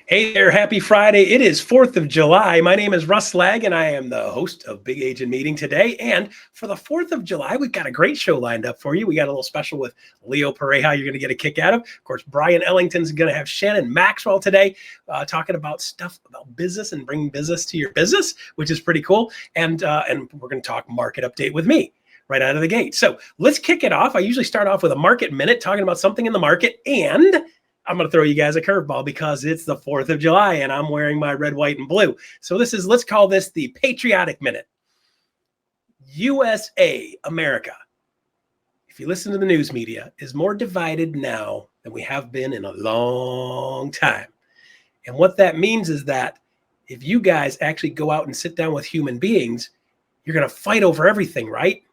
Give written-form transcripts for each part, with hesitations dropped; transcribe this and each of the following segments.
Hey there, happy Friday. It is 4th of July. My name is Russ Laggan. I am the host of Big Agent Meeting today. And for the 4th of July, we've got a great show lined up for you. We got a little special with Leo Pareja you're going to get a kick out of. Of course, Brian Ellington's going to have Shannon Maxwell today talking about stuff about business and bringing business to your business, which is pretty cool. And we're going to talk market update with me right out of the gate. So let's kick it off. I usually start off with a market minute talking about something in the market, and I'm going to throw you guys a curveball because it's the 4th of July and I'm wearing my red, white, and blue. So let's call this the Patriotic Minute. USA, America, if you listen to the news media, is more divided now than we have been in a long time. And what that means is that if you guys actually go out and sit down with human beings, you're going to fight over everything, right?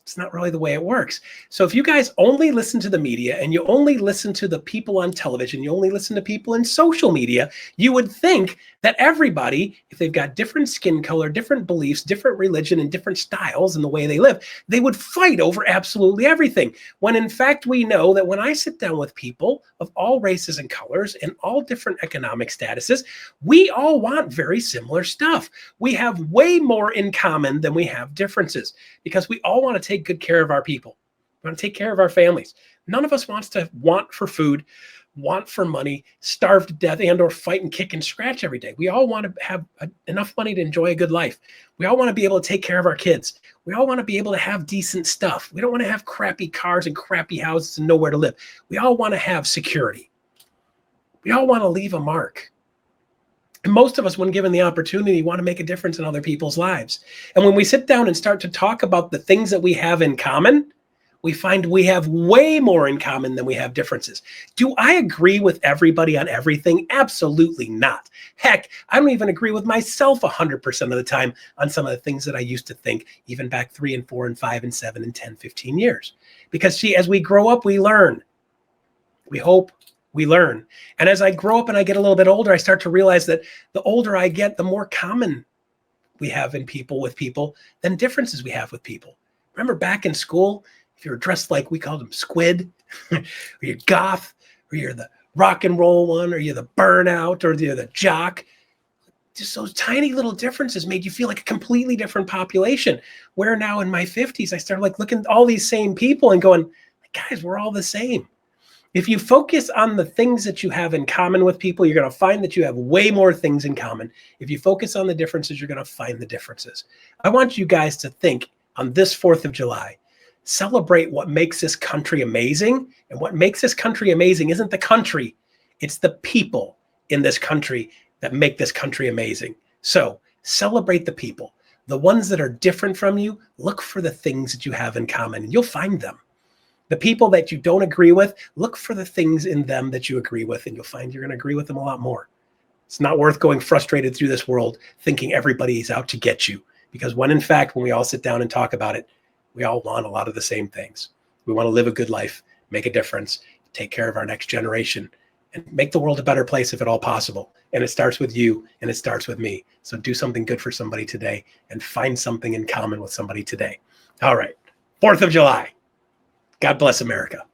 It's not really the way it works. So if you guys only listen to the media and you only listen to the people on television, you only listen to people in social media, you would think that everybody, if they've got different skin color, different beliefs, different religion, and different styles in the way they live, they would fight over absolutely everything. When in fact, we know that when I sit down with people of all races and colors and all different economic statuses, we all want very similar stuff. We have way more in common than we have differences because we all want to take good care of our people. We want to take care of our families. None of us wants to want for food, want for money, starve to death, and or fight and kick and scratch every day. We all want to have enough money to enjoy a good life. We all want to be able to take care of our kids. We all want to be able to have decent stuff. We don't want to have crappy cars and crappy houses and nowhere to live. We all want to have security. We all want to leave a mark. And most of us, when given the opportunity, want to make a difference in other people's lives. And when we sit down and start to talk about the things that we have in common, we find we have way more in common than we have differences. Do I agree with everybody on everything? Absolutely not. Heck, I don't even agree with myself 100% of the time on some of the things that I used to think, even back 3 and 4 and 5 and 7 and 10, 15 years. Because see, as we grow up, we learn. We hope. We learn. And as I grow up and I get a little bit older, I start to realize that the older I get, the more common we have in people with people than differences we have with people. Remember back in school, if you were dressed like we called them squid, or you're goth, or you're the rock and roll one, or you're the burnout, or you're the jock, just those tiny little differences made you feel like a completely different population. Where now in my 50s, I started like looking at all these same people and going, guys, we're all the same. If you focus on the things that you have in common with people, you're going to find that you have way more things in common. If you focus on the differences, you're going to find the differences. I want you guys to think on this 4th of July, celebrate what makes this country amazing. And what makes this country amazing isn't the country, it's the people in this country that make this country amazing. So celebrate the people, the ones that are different from you. Look for the things that you have in common and you'll find them. The people that you don't agree with, look for the things in them that you agree with, and you'll find you're going to agree with them a lot more. It's not worth going frustrated through this world thinking everybody's out to get you, because when in fact, when we all sit down and talk about it, we all want a lot of the same things. We want to live a good life, make a difference, take care of our next generation, and make the world a better place if at all possible. And it starts with you, and it starts with me. So do something good for somebody today and find something in common with somebody today. All right, 4th of July. God bless America.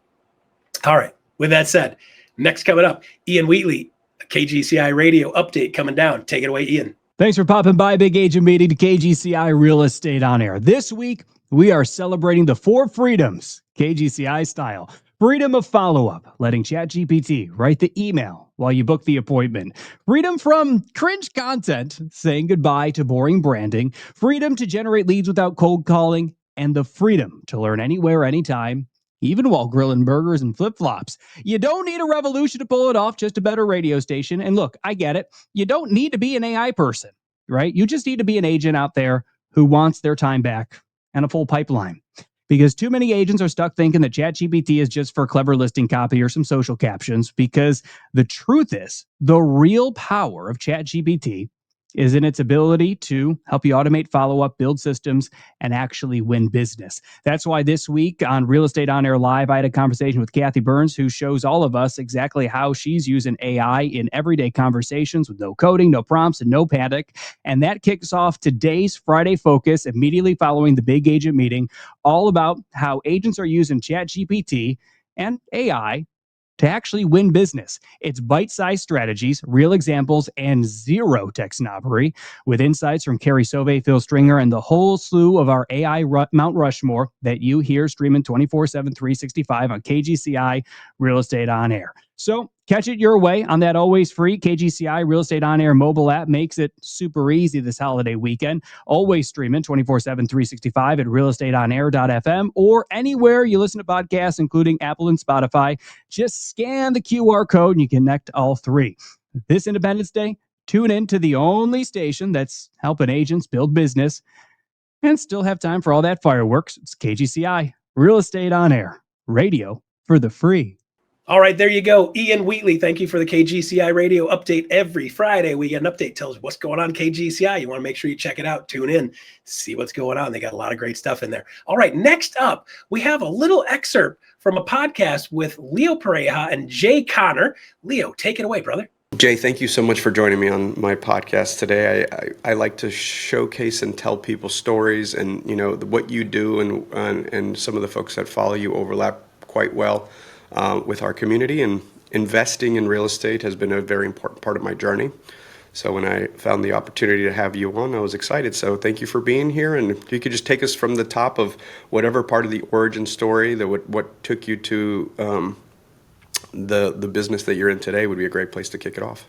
All right. With that said, next coming up, Ian Wheatley, KGCI radio update coming down. Take it away, Ian. Thanks for popping by Big Agent Meeting to KGCI Real Estate on Air. This week, we are celebrating the 4 freedoms, KGCI style. Freedom of follow-up, letting ChatGPT write the email while you book the appointment. Freedom from cringe content, saying goodbye to boring branding. Freedom to generate leads without cold calling. And the freedom to learn anywhere, anytime, even while grilling burgers and flip-flops. You don't need a revolution to pull it off, just a better radio station. And look, I get it. You don't need to be an AI person, right? You just need to be an agent out there who wants their time back and a full pipeline. Because too many agents are stuck thinking that ChatGPT is just for clever listing copy or some social captions. Because the truth is, the real power of ChatGPT is in its ability to help you automate follow-up, build systems, and actually win business. That's why this week on Real Estate On Air Live, I had a conversation with Kathy Burns, who shows all of us exactly how she's using AI in everyday conversations with no coding, no prompts, and no panic. And that kicks off today's Friday Focus immediately following the Big Agent Meeting, all about how agents are using ChatGPT and AI to actually win business. It's bite-sized strategies, real examples, and zero tech snobbery, with insights from Carrie Sove, Phil Stringer, and the whole slew of our AI Mount Rushmore that you hear streaming 24/7, 365 on KGCI Real Estate On Air. So catch it your way on that always free KGCI Real Estate On Air mobile app. Makes it super easy this holiday weekend. Always streaming 24/7, 365 at realestateonair.fm or anywhere you listen to podcasts, including Apple and Spotify. Just scan the QR code and you connect all three. This Independence Day, tune in to the only station that's helping agents build business and still have time for all that fireworks. It's KGCI Real Estate On Air, radio for the free. All right, there you go. Ian Wheatley, thank you for the KGCI radio update. Every Friday, we get an update, tells us what's going on KGCI. You want to make sure you check it out, tune in, see what's going on. They got a lot of great stuff in there. All right, next up, we have a little excerpt from a podcast with Leo Pareja and Jay Connor. Leo, take it away, brother. Jay, thank you so much for joining me on my podcast today. I like to showcase and tell people stories, and what you do and some of the folks that follow you overlap quite well with our community, and investing in real estate has been a very important part of my journey. So when I found the opportunity to have you on, I was excited. So thank you for being here. And if you could just take us from the top of whatever part of the origin story, what took you to the business that you're in today, would be a great place to kick it off.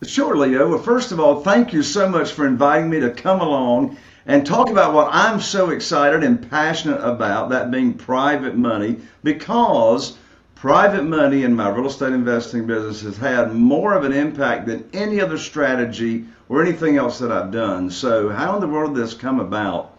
Sure, Leo. Well, first of all, thank you so much for inviting me to come along and talk about what I'm so excited and passionate about, that being private money, because private money in my real estate investing business has had more of an impact than any other strategy or anything else that I've done. So how in the world did this come about?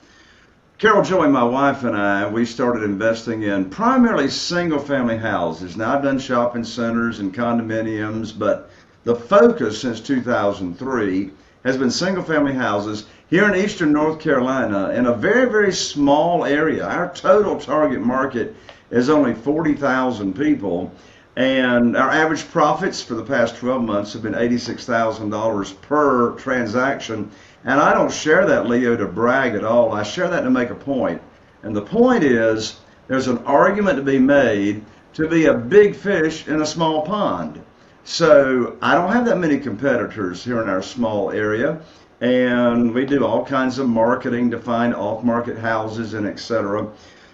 Carol Joy, my wife, and I, we started investing in primarily single family houses. Now, I've done shopping centers and condominiums, but the focus since 2003 has been single family houses here in eastern North Carolina in a very, very small area. Our total target market is only 40,000 people, and our average profits for the past 12 months have been $86,000 per transaction. And I don't share that, Leo, to brag at all. I share that to make a point. And the point is, there's an argument to be made to be a big fish in a small pond. So I don't have that many competitors here in our small area, and we do all kinds of marketing to find off-market houses and etc.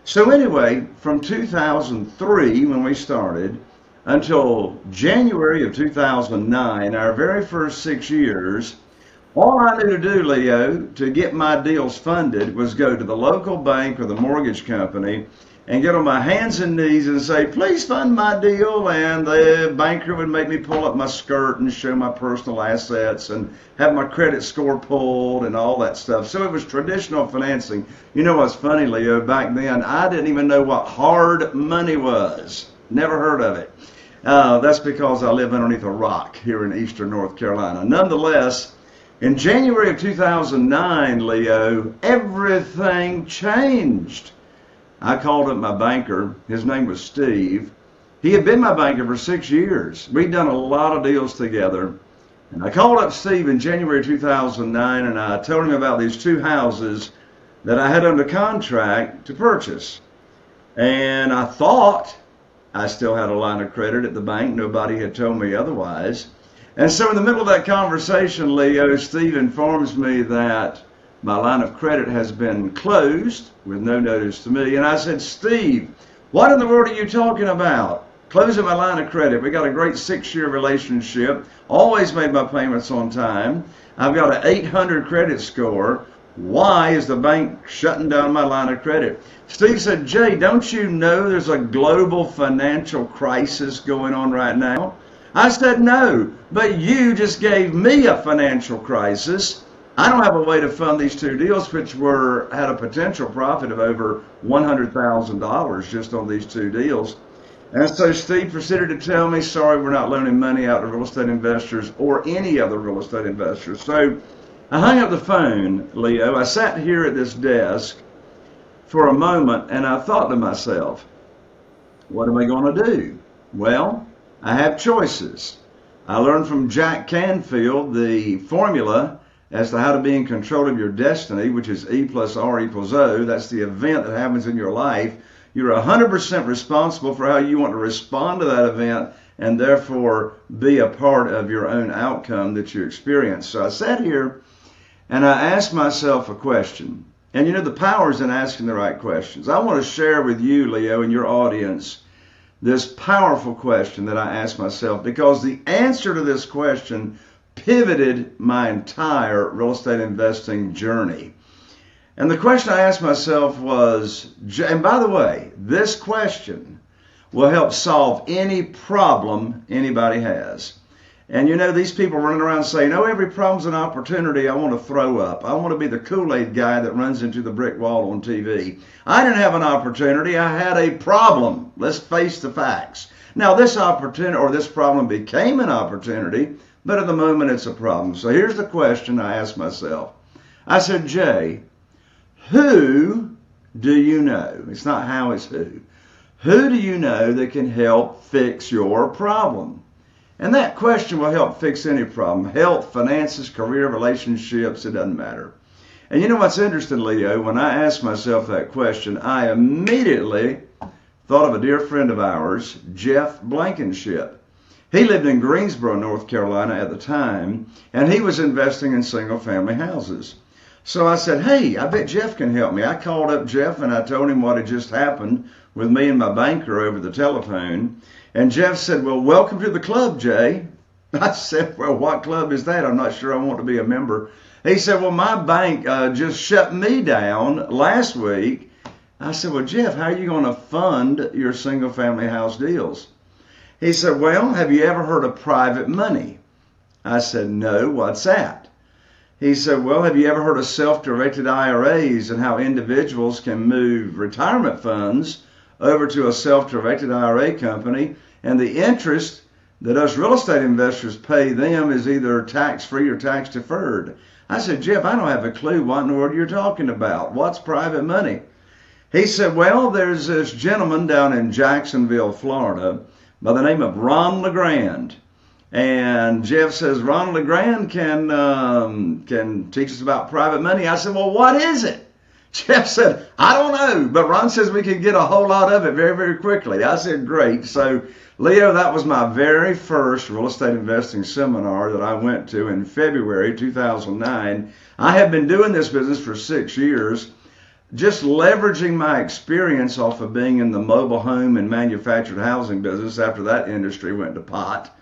So anyway, from 2003, when we started, until January of 2009, our very first 6 years, all I knew to do, Leo, to get my deals funded was go to the local bank or the mortgage company and get on my hands and knees and say, please fund my deal. And the banker would make me pull up my skirt and show my personal assets and have my credit score pulled and all that stuff. So it was traditional financing. You know what's funny, Leo? Back then, I didn't even know what hard money was. Never heard of it. That's because I live underneath a rock here in eastern North Carolina. Nonetheless, in January of 2009, Leo, everything changed. I called up my banker. His name was Steve. He had been my banker for 6 years. We'd done a lot of deals together. And I called up Steve in January 2009, and I told him about these two houses that I had under contract to purchase. And I thought I still had a line of credit at the bank. Nobody had told me otherwise. And so in the middle of that conversation, Leo, Steve informs me that my line of credit has been closed with no notice to me. And I said, Steve, what in the world are you talking about? Closing my line of credit. We got a great 6-year relationship. Always made my payments on time. I've got an 800 credit score. Why is the bank shutting down my line of credit? Steve said, Jay, don't you know there's a global financial crisis going on right now? I said, no, but you just gave me a financial crisis. I don't have a way to fund these two deals, which had a potential profit of over $100,000 just on these two deals. And so Steve proceeded to tell me, sorry, we're not loaning money out to real estate investors or any other real estate investors. So I hung up the phone, Leo. I sat here at this desk for a moment, and I thought to myself, what am I going to do? Well, I have choices. I learned from Jack Canfield the formula as to how to be in control of your destiny, which is E plus R equals O. That's the event that happens in your life. You're 100% responsible for how you want to respond to that event and therefore be a part of your own outcome that you experience. So I sat here and I asked myself a question. And the power is in asking the right questions. I want to share with you, Leo, and your audience, this powerful question that I asked myself, because the answer to this question pivoted my entire real estate investing journey. And the question I asked myself was, and by the way, this question will help solve any problem anybody has. And these people running around saying, every problem's an opportunity. I want to throw up. I want to be the Kool-Aid guy that runs into the brick wall on TV. I didn't have an opportunity. I had a problem. Let's face the facts. Now, this opportunity or this problem became an opportunity, but at the moment it's a problem. So here's the question I asked myself. I said, Jay, who do you know? It's not how, it's who. Who do you know that can help fix your problem? And that question will help fix any problem. Health, finances, career, relationships, it doesn't matter. And you know what's interesting, Leo? When I asked myself that question, I immediately thought of a dear friend of ours, Jeff Blankenship. He lived in Greensboro, North Carolina at the time, and he was investing in single-family houses. So I said, hey, I bet Jeff can help me. I called up Jeff and I told him what had just happened with me and my banker over the telephone. And Jeff said, well, welcome to the club, Jay. I said, well, what club is that? I'm not sure I want to be a member. He said, well, my bank just shut me down last week. I said, well, Jeff, how are you going to fund your single family house deals? He said, well, have you ever heard of private money? I said, no, what's that? He said, well, have you ever heard of self-directed IRAs and how individuals can move retirement funds over to a self-directed IRA company, and the interest that us real estate investors pay them is either tax-free or tax-deferred? I said, Jeff, I don't have a clue what in the world you're talking about. What's private money? He said, well, there's this gentleman down in Jacksonville, Florida, by the name of Ron LeGrand. And Jeff says, Ron LeGrand can teach us about private money. I said, well, what is it? Jeff said, I don't know, but Ron says we can get a whole lot of it very, very quickly. I said, great. So, Leo, that was my very first real estate investing seminar that I went to in February 2009. I have been doing this business for 6 years, just leveraging my experience off of being in the mobile home and manufactured housing business after that industry went to pot.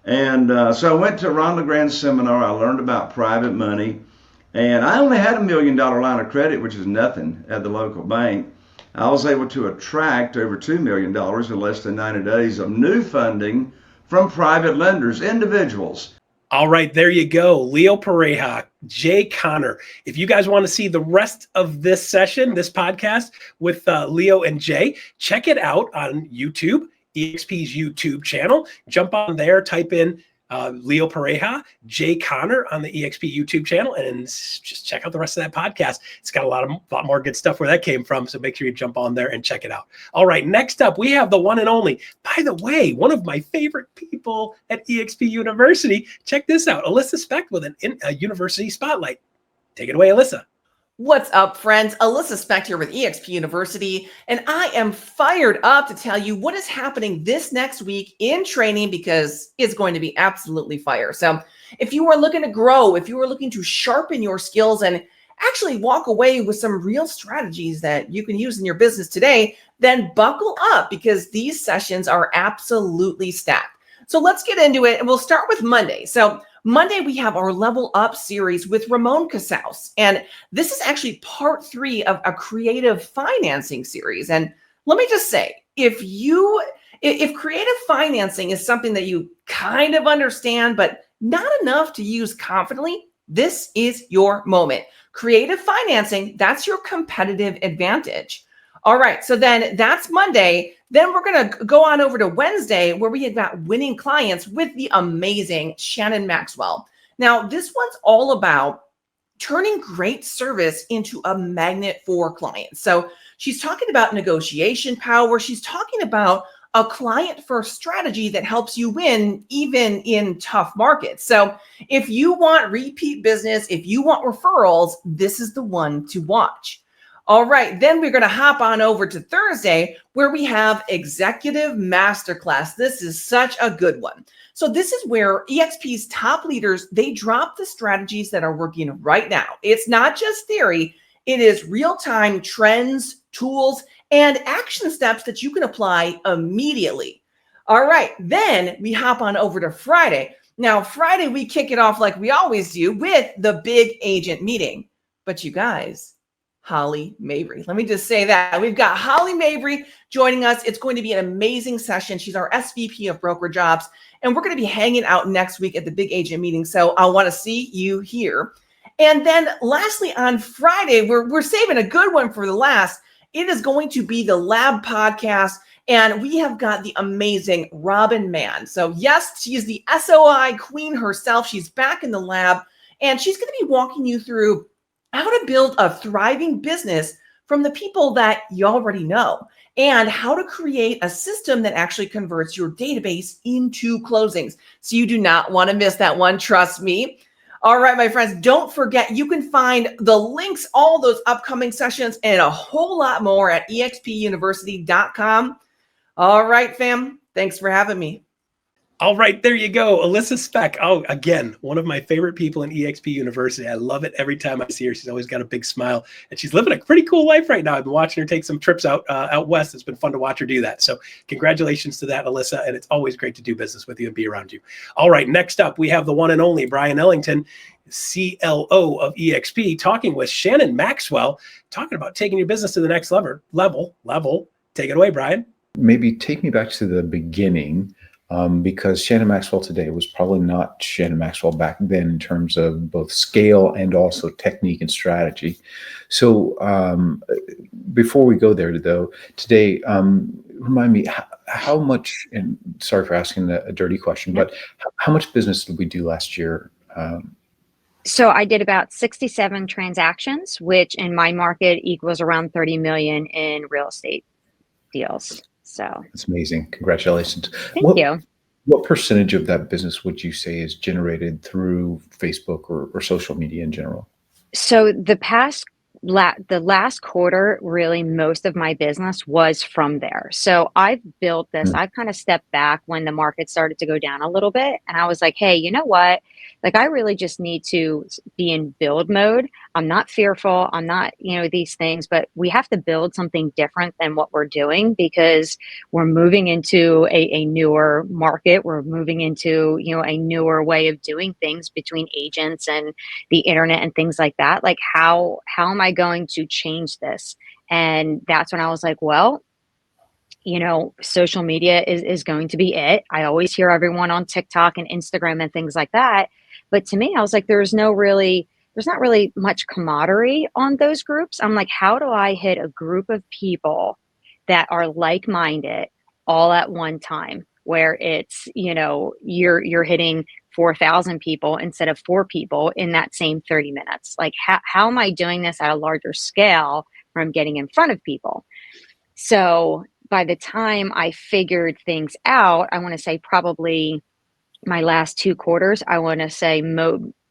And so I went to Ron LeGrand's seminar. I learned about private money. And I only had $1 million line of credit, which is nothing at the local bank. I was able to attract over $2 million in less than 90 days of new funding from private lenders, individuals. All right, there you go. Leo Pareja, Jay Connor. If you guys want to see the rest of this session, this podcast with Leo and Jay, check it out on YouTube, EXP's YouTube channel. Jump on there, type in Leo Pareja, Jay Connor on the EXP YouTube channel, and just check out the rest of that podcast. It's got a lot more good stuff where that came from, so make sure you jump on there and check it out. All right, next up, we have the one and only, by the way, one of my favorite people at EXP University. Check this out, Alyssa Specht with a university spotlight. Take it away, Alyssa. What's up, friends? Alyssa Specht here with eXp University, and I am fired up to tell you what is happening this next week in training, because it's going to be absolutely fire. So if you are looking to grow, if you are looking to sharpen your skills and actually walk away with some real strategies that you can use in your business today, then buckle up, because these sessions are absolutely stacked. So let's get into it, and we'll start with Monday. So Monday, we have our Level Up series with Ramon Casaus. And this is actually part 3 of a creative financing series. And let me just say, if creative financing is something that you kind of understand, but not enough to use confidently, this is your moment. Creative financing, that's your competitive advantage. All right, so then that's Monday. Then we're going to go on over to Wednesday, where we have got winning clients with the amazing Shannon Maxwell. Now, this one's all about turning great service into a magnet for clients. So she's talking about negotiation power. She's talking about a client-first strategy that helps you win even in tough markets. So if you want repeat business, if you want referrals, this is the one to watch. All right, then we're going to hop on over to Thursday where we have Executive Masterclass. This is such a good one. So this is where EXP's top leaders, they drop the strategies that are working right now. It's not just theory, it is real-time trends, tools, and action steps that you can apply immediately. All right, then we hop on over to Friday. Now, Friday, we kick it off like we always do with the big agent meeting. But you guys, Holly Mabry. Let me just say that. We've got Holly Mabry joining us. It's going to be an amazing session. She's our SVP of Broker Jobs, and we're going to be hanging out next week at the big agent meeting. So I want to see you here. And then lastly, on Friday, we're saving a good one for the last. It is going to be the Lab podcast. And we have got the amazing Robin Mann. So yes, she is the SOI queen herself. She's back in the lab, and she's going to be walking you through how to build a thriving business from the people that you already know, and how to create a system that actually converts your database into closings. So you do not want to miss that one, trust me. All right, my friends, don't forget, you can find the links, all those upcoming sessions, and a whole lot more at expuniversity.com. All right, fam. Thanks for having me. All right, there you go. Alyssa Speck. Oh, again, one of my favorite people in EXP University. I love it every time I see her. She's always got a big smile, and she's living a pretty cool life right now. I've been watching her take some trips out west. It's been fun to watch her do that. So congratulations to that, Alyssa, and it's always great to do business with you and be around you. All right, next up, we have the one and only Brian Ellington, CLO of EXP, talking with Shannon Maxwell, talking about taking your business to the next level. Take it away, Brian. Maybe take me back to the beginning, because Shannon Maxwell today was probably not Shannon Maxwell back then in terms of both scale and also technique and strategy. So before we go there, though, today, remind me how much, and sorry for asking a dirty question, but how much business did we do last year? So I did about 67 transactions, which in my market equals around 30 million in real estate deals. So that's amazing. Congratulations. Thank you. What percentage of that business would you say is generated through Facebook or social media in general? So the last quarter, really most of my business was from there. So I've built this, I've kind of stepped back when the market started to go down a little bit. And I was like, hey, you know what? Like, I really just need to be in build mode. I'm not fearful. I'm not, these things, but we have to build something different than what we're doing, because we're moving into a newer market. We're moving into, a newer way of doing things between agents and the internet and things like that. Like, how am I going to change this? And that's when I was like, well, social media is going to be it. I always hear everyone on TikTok and Instagram and things like that. But to me, I was like, there's not really much camaraderie on those groups. I'm like, how do I hit a group of people that are like-minded all at one time, where it's, you're hitting 4,000 people instead of 4 people in that same 30 minutes. Like, how am I doing this at a larger scale from getting in front of people? So by the time I figured things out, I want to say probably my last 2 quarters, I want to say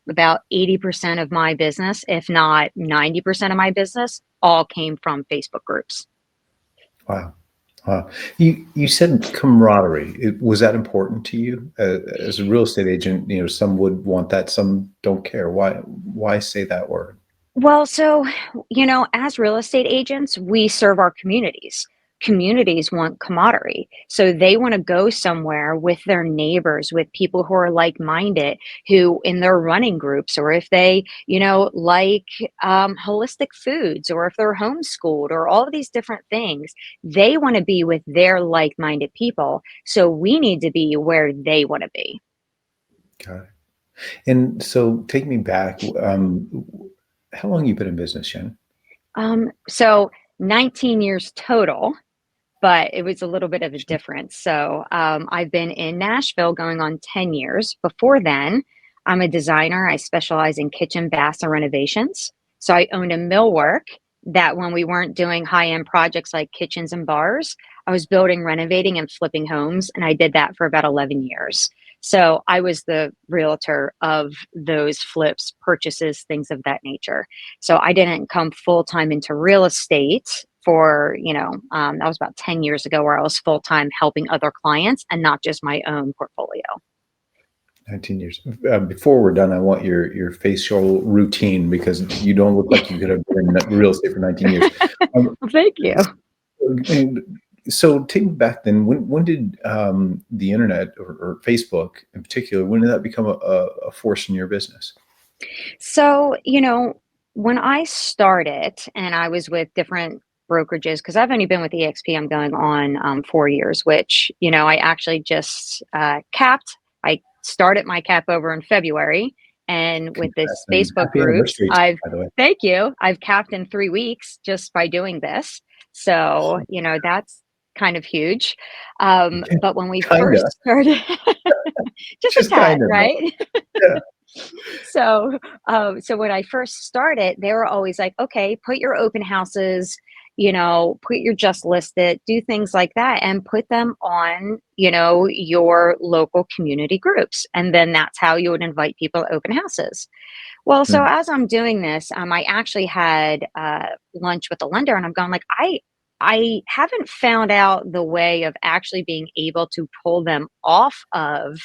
about 80% of my business, if not 90% of my business, all came from Facebook groups. Wow. You said camaraderie. Was that important to you as a real estate agent? Some would want that, some don't care. Why say that word? Well, so, as real estate agents, we serve our communities. Communities want camaraderie. So they want to go somewhere with their neighbors, with people who are like-minded, who in their running groups, or if they, like holistic foods, or if they're homeschooled, or all of these different things, they want to be with their like-minded people. So we need to be where they want to be. Got it. And so take me back. How long have you been in business, Shannon? So 19 years total. But it was a little bit of a difference. So I've been in Nashville going on 10 years. Before then, I'm a designer. I specialize in kitchen, baths, and renovations. So I owned a millwork that when we weren't doing high-end projects like kitchens and bars, I was building, renovating, and flipping homes. And I did that for about 11 years. So I was the realtor of those flips, purchases, things of that nature. So I didn't come full time into real estate for, that was about 10 years ago, where I was full time helping other clients and not just my own portfolio. 19 years. Before we're done, I want your facial routine, because you don't look like you could have been in real estate for 19 years. Thank you. So take me back then. When did the internet or Facebook in particular, when did that become a force in your business? So, when I started and I was with different brokerages, because I've only been with EXP, I'm going on 4 years, which, I actually just capped. I started my cap over in February. And with this Facebook groups, thank you. I've capped in 3 weeks just by doing this. So, that's kind of huge. But when we first started, just a tad, right? Yeah. So when I first started, they were always like, okay, put your open houses, put your just listed, do things like that, and put them on, your local community groups. And then that's how you would invite people to open houses. Well, so as I'm doing this, I actually had lunch with a lender, and I'm going like, I haven't found out the way of actually being able to pull them off of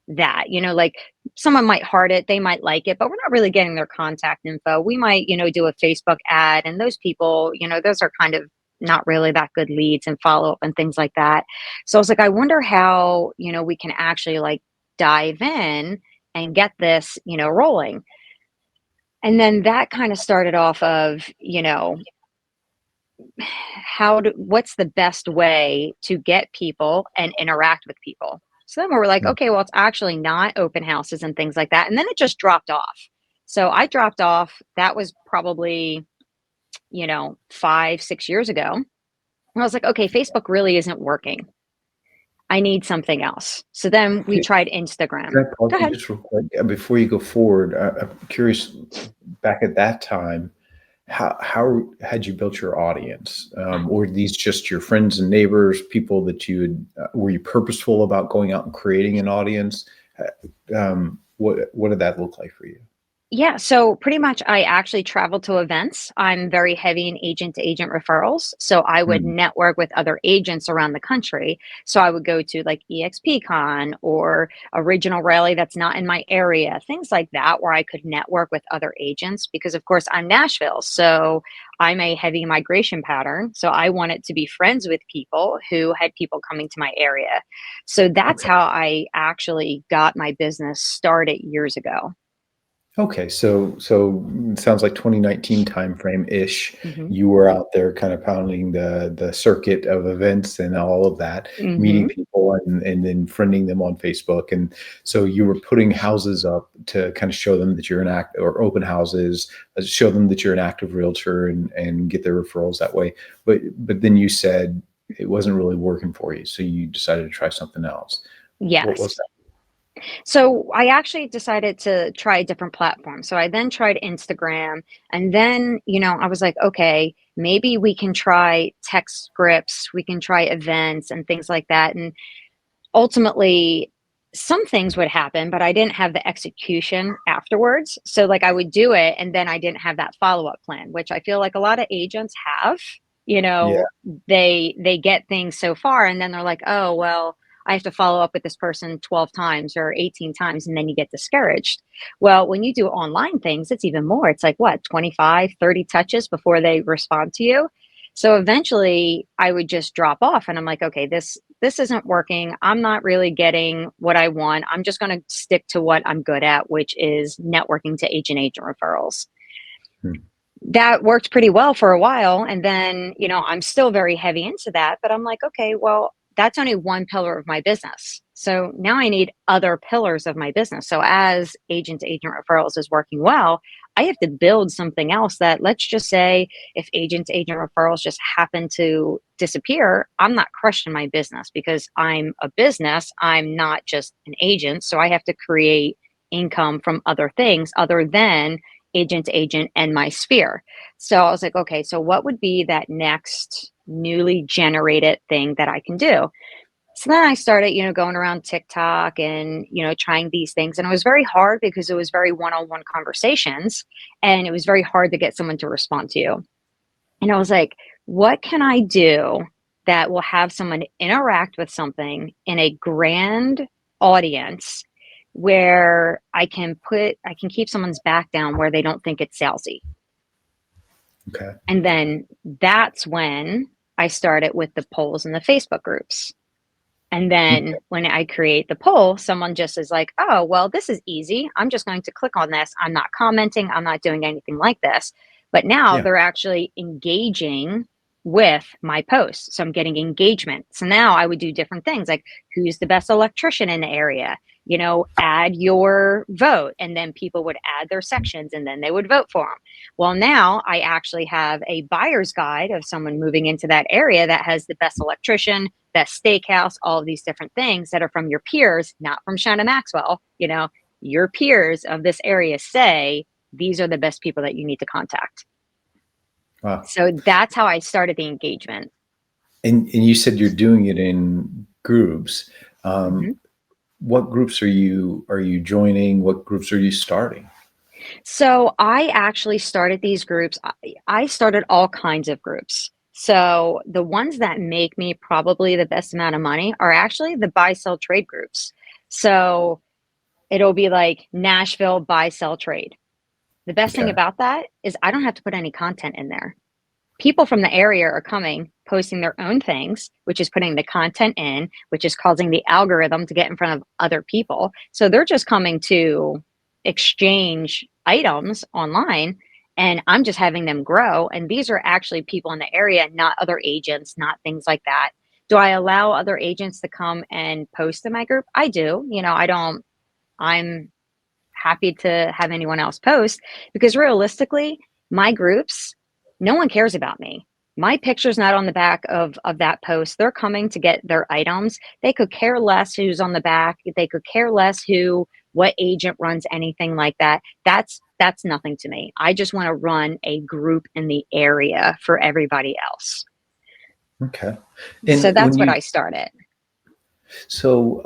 that. Like someone might heart it, they might like it, but we're not really getting their contact info. We might, do a Facebook ad, and those people, those are kind of not really that good leads and follow up and things like that. So I was like, I wonder how, we can actually like dive in and get this, rolling. And then that kind of started off of, what's the best way to get people and interact with people. So then we were like, okay, well, it's actually not open houses and things like that. And then it just dropped off. So I dropped off. That was probably, 5-6 years ago. And I was like, okay, Facebook really isn't working. I need something else. So then we tried Instagram. Go ahead. Just real quick, before you go forward, I'm curious, back at that time, how had you built your audience? Or these just your friends and neighbors, people that were you purposeful about going out and creating an audience? What did that look like for you? Yeah, so pretty much I actually travel to events. I'm very heavy in agent to agent referrals. So I would network with other agents around the country. So I would go to like EXP Con or a regional rally that's not in my area, things like that, where I could network with other agents, because of course I'm Nashville. So I'm a heavy migration pattern. So I wanted to be friends with people who had people coming to my area. So that's how I actually got my business started years ago. Okay, so it sounds like 2019 timeframe ish. Mm-hmm. You were out there kind of pounding the circuit of events and all of that, meeting people and then friending them on Facebook. And so you were putting houses up to kind of show them that you're or open houses, show them that you're an active realtor and get their referrals that way. But then you said it wasn't really working for you, so you decided to try something else. Yes. What was that? So I actually decided to try a different platform. So I then tried Instagram, and then, I was like, okay, maybe we can try text scripts, we can try events and things like that. And ultimately some things would happen, but I didn't have the execution afterwards. So like I would do it, and then I didn't have that follow-up plan, which I feel like a lot of agents have. They get things so far, and then they're like, oh, well, I have to follow up with this person 12 times or 18 times, and then you get discouraged. Well, when you do online things, it's even more. It's like, 25, 30 touches before they respond to you. So eventually I would just drop off, and I'm like, okay, this isn't working. I'm not really getting what I want. I'm just going to stick to what I'm good at, which is networking to agent referrals. That worked pretty well for a while. And then, I'm still very heavy into that, but I'm like, okay, well, that's only one pillar of my business. So now I need other pillars of my business. So as agent to agent referrals is working well, I have to build something else that, let's just say, if agent to agent referrals just happen to disappear, I'm not crushing my business, because I'm a business. I'm not just an agent. So I have to create income from other things other than agent to agent and my sphere. So I was like, okay, so what would be that next newly generated thing that I can do? So then I started, going around TikTok and, trying these things. And it was very hard because it was very one-on-one conversations, and it was very hard to get someone to respond to you. And I was like, what can I do that will have someone interact with something in a grand audience where I can keep someone's back down where they don't think it's salesy. Okay. And then that's when I started with the polls and the Facebook groups. And then when I create the poll, someone just is like, oh, well, this is easy. I'm just going to click on this. I'm not commenting. I'm not doing anything like this. But now they're actually engaging with my posts. So I'm getting engagement. So now I would do different things like, who's the best electrician in the area? Add your vote. And then people would add their sections and then they would vote for them. Well, now I actually have a buyer's guide of someone moving into that area that has the best electrician, best steakhouse, all of these different things that are from your peers, not from Shannon Maxwell. Your peers of this area say, these are the best people that you need to contact. Wow. So that's how I started the engagement. And you said you're doing it in groups. What groups are you joining? What groups are you starting? So I actually started these groups. I started all kinds of groups. So the ones that make me probably the best amount of money are actually the buy, sell, trade groups. So it'll be like Nashville buy, sell, trade. The best thing about that is I don't have to put any content in there. People from the area are coming, posting their own things, which is putting the content in, which is causing the algorithm to get in front of other people. So they're just coming to exchange items online, and I'm just having them grow. And these are actually people in the area, not other agents, not things like that. Do I allow other agents to come and post in my group? I do. I'm happy to have anyone else post, because realistically, my groups, no one cares about me. My picture's not on the back of that post. They're coming to get their items. They could care less who's on the back. They could care less what agent runs anything like that. That's nothing to me. I just want to run a group in the area for everybody else. Okay. So that's what I started. So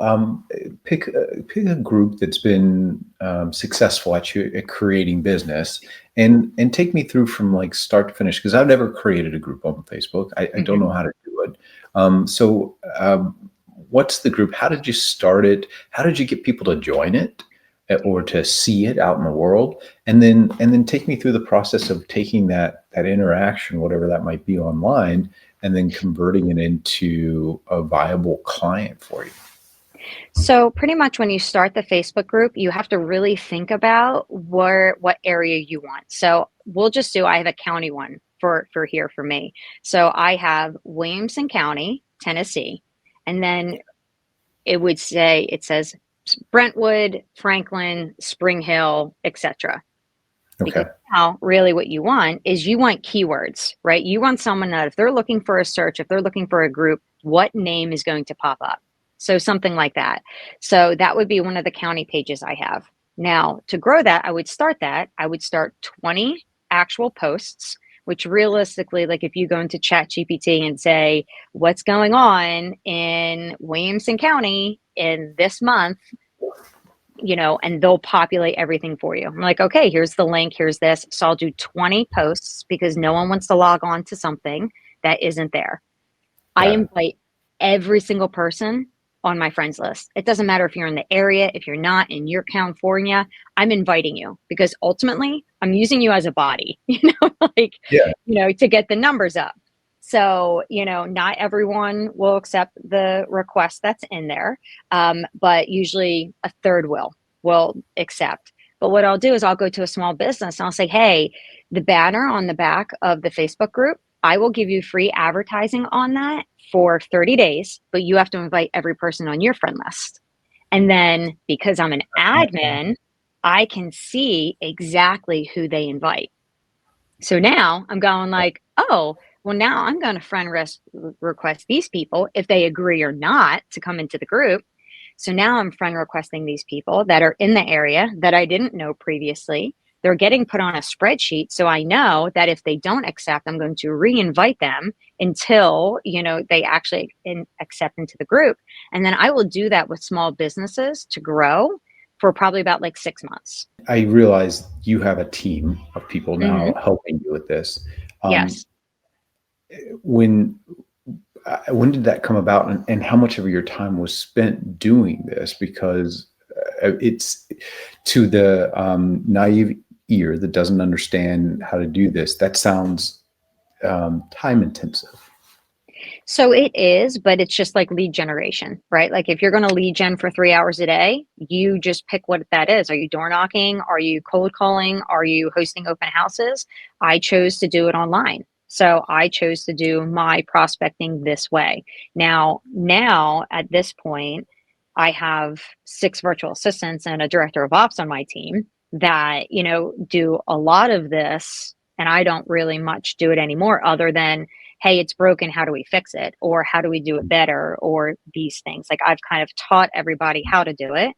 pick a group that's been successful at creating business, and take me through from like start to finish, because I've never created a group on Facebook. I don't know how to do it. So what's the group? How did you start it? How did you get people to join it or to see it out in the world? And then take me through the process of taking that interaction, whatever that might be online, and then converting it into a viable client for you. So pretty much when you start the Facebook group, you have to really think about what area you want. So I have a county one for here for me. So I have Williamson County, Tennessee, and then it says Brentwood, Franklin, Spring Hill, etc. Okay. Because now really what you want keywords, right? You want someone that if they're looking for a search, if they're looking for a group, what name is going to pop up? So something like that. So that would be one of the county pages I have. Now to grow that, I would start 20 actual posts, which realistically, like if you go into ChatGPT and say, what's going on in Williamson County in this month, and they'll populate everything for you. I'm like, okay, here's the link, here's this. So I'll do 20 posts because no one wants to log on to something that isn't there. I invite every single person on my friends list. It doesn't matter if you're in the area, if you're not in your California, I'm inviting you because ultimately I'm using you as a body, to get the numbers up. So, not everyone will accept the request that's in there, but usually a third will accept. But what I'll do is I'll go to a small business and I'll say, hey, the banner on the back of the Facebook group, I will give you free advertising on that for 30 days, but you have to invite every person on your friend list. And then because I'm an admin, I can see exactly who they invite. So now I'm going like, oh, well, now I'm going to friend request these people if they agree or not to come into the group. So now I'm friend requesting these people that are in the area that I didn't know previously. they're getting put on a spreadsheet. So I know that if they don't accept, I'm going to re-invite them until, they actually accept into the group. And then I will do that with small businesses to grow for probably about like 6 months. I realize you have a team of people now Mm-hmm. helping you with this. Yes. When did that come about, and how much of your time was spent doing this? Because it's to the naive ear that doesn't understand how to do this, that sounds time intensive. So it is, but it's just like lead generation, right? Like if you're going to lead gen for 3 hours a day, you just pick what that is. Are you door knocking? Are you cold calling? Are you hosting open houses? I chose to do it online. So I chose to do my prospecting this way. Now at this point, I have 6 virtual assistants and a director of ops on my team that, do a lot of this. And I don't really much do it anymore other than, hey, it's broken. How do we fix it? Or how do we do it better? Or these things. Like I've kind of taught everybody how to do it.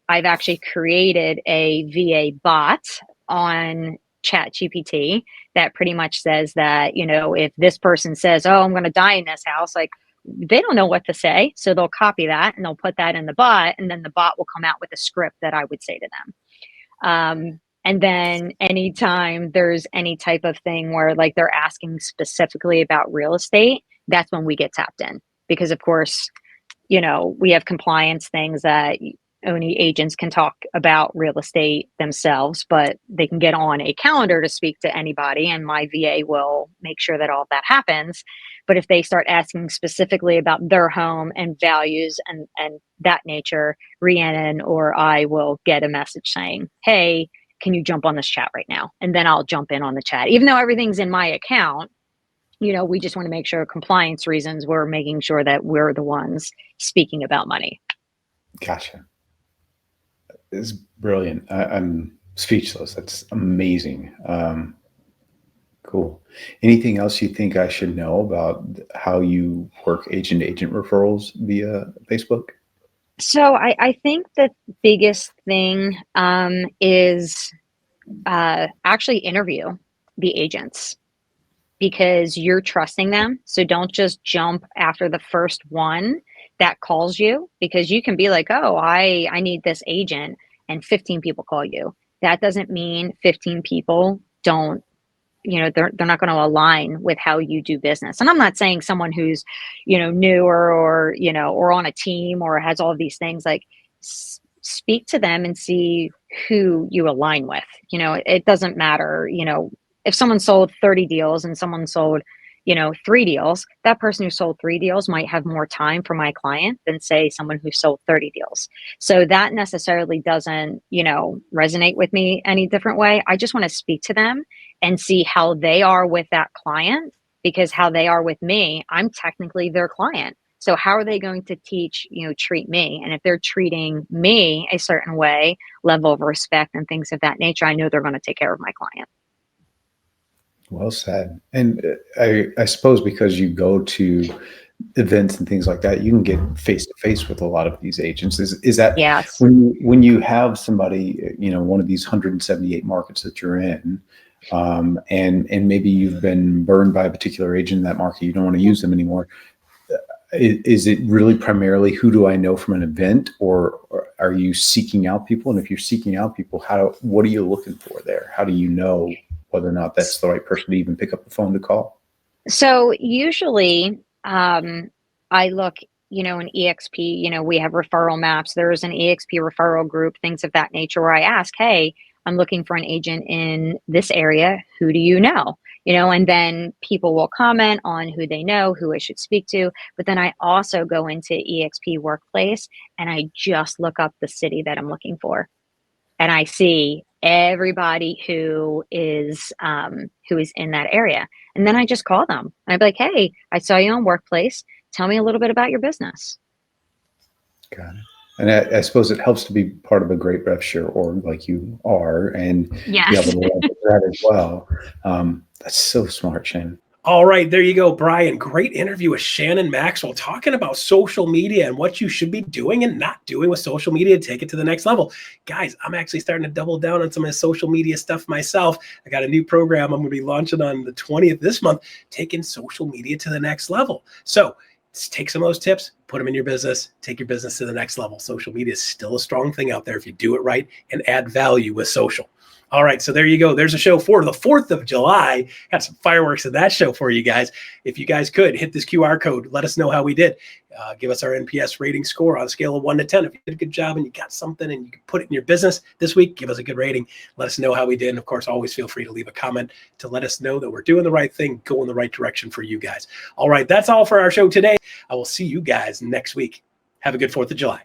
I've actually created a VA bot on ChatGPT that pretty much says that, if this person says, oh, I'm going to die in this house, like they don't know what to say. So they'll copy that and they'll put that in the bot. And then the bot will come out with a script that I would say to them. And then anytime there's any type of thing where like they're asking specifically about real estate, that's when we get tapped in. Because of course, we have compliance things that only agents can talk about real estate themselves, but they can get on a calendar to speak to anybody and my VA will make sure that all that happens. But if they start asking specifically about their home and values and that nature, Rhiannon or I will get a message saying, hey, can you jump on this chat right now? And then I'll jump in on the chat. Even though everything's in my account, we just want to make sure compliance reasons, we're making sure that we're the ones speaking about money. Gotcha. It's brilliant. I'm speechless. That's amazing. Cool. Anything else you think I should know about how you work agent-to-agent referrals via Facebook? So I think the biggest thing is actually interview the agents because you're trusting them. So don't just jump after the first one that calls you because you can be like, oh, I need this agent and 15 people call you. That doesn't mean 15 people don't, they're not going to align with how you do business. And I'm not saying someone who's, newer or, or on a team or has all of these things, like speak to them and see who you align with. It doesn't matter, if someone sold 30 deals and someone sold, 3 deals, that person who sold 3 deals might have more time for my client than say someone who sold 30 deals. So that necessarily doesn't, resonate with me any different way. I just want to speak to them and see how they are with that client, because how they are with me, I'm technically their client. So how are they going to treat me? And if they're treating me a certain way, level of respect and things of that nature, I know they're going to take care of my client. Well said. And I suppose because you go to events and things like that, you can get face to face with a lot of these agents. Is that yes. when you have somebody, one of these 178 markets that you're in, and maybe you've been burned by a particular agent in that market, you don't want to use them anymore. Is it really primarily who do I know from an event, or are you seeking out people? And if you're seeking out people, what are you looking for there? How do you know whether or not that's the right person to even pick up the phone to call? So usually I look, in EXP, we have referral maps. There's an EXP referral group, things of that nature, where I ask, hey, I'm looking for an agent in this area. Who do you know? And then people will comment on who they know, who I should speak to. But then I also go into EXP Workplace and I just look up the city that I'm looking for. And I see everybody who is in that area. And then I just call them. And I'd be like, hey, I saw you on Workplace. Tell me a little bit about your business. Got it. And I suppose it helps to be part of a great rev share org like you are, and yes. be able to leverage that as well. That's so smart, Shannon. All right, there you go, Brian. Great interview with Shannon Maxwell talking about social media and what you should be doing and not doing with social media to take it to the next level. Guys, I'm actually starting to double down on some of the social media stuff myself. I got a new program I'm going to be launching on the 20th this month, taking social media to the next level. So take some of those tips, put them in your business, take your business to the next level. Social media is still a strong thing out there if you do it right and add value with social. All right, so there you go. There's a show for the 4th of July. Got some fireworks in that show for you guys. If you guys could, hit this QR code. Let us know how we did. Give us our NPS rating score on a scale of 1 to 10. If you did a good job and you got something and you can put it in your business this week, give us a good rating. Let us know how we did. And, of course, always feel free to leave a comment to let us know that we're doing the right thing, going the right direction for you guys. All right, that's all for our show today. I will see you guys next week. Have a good 4th of July.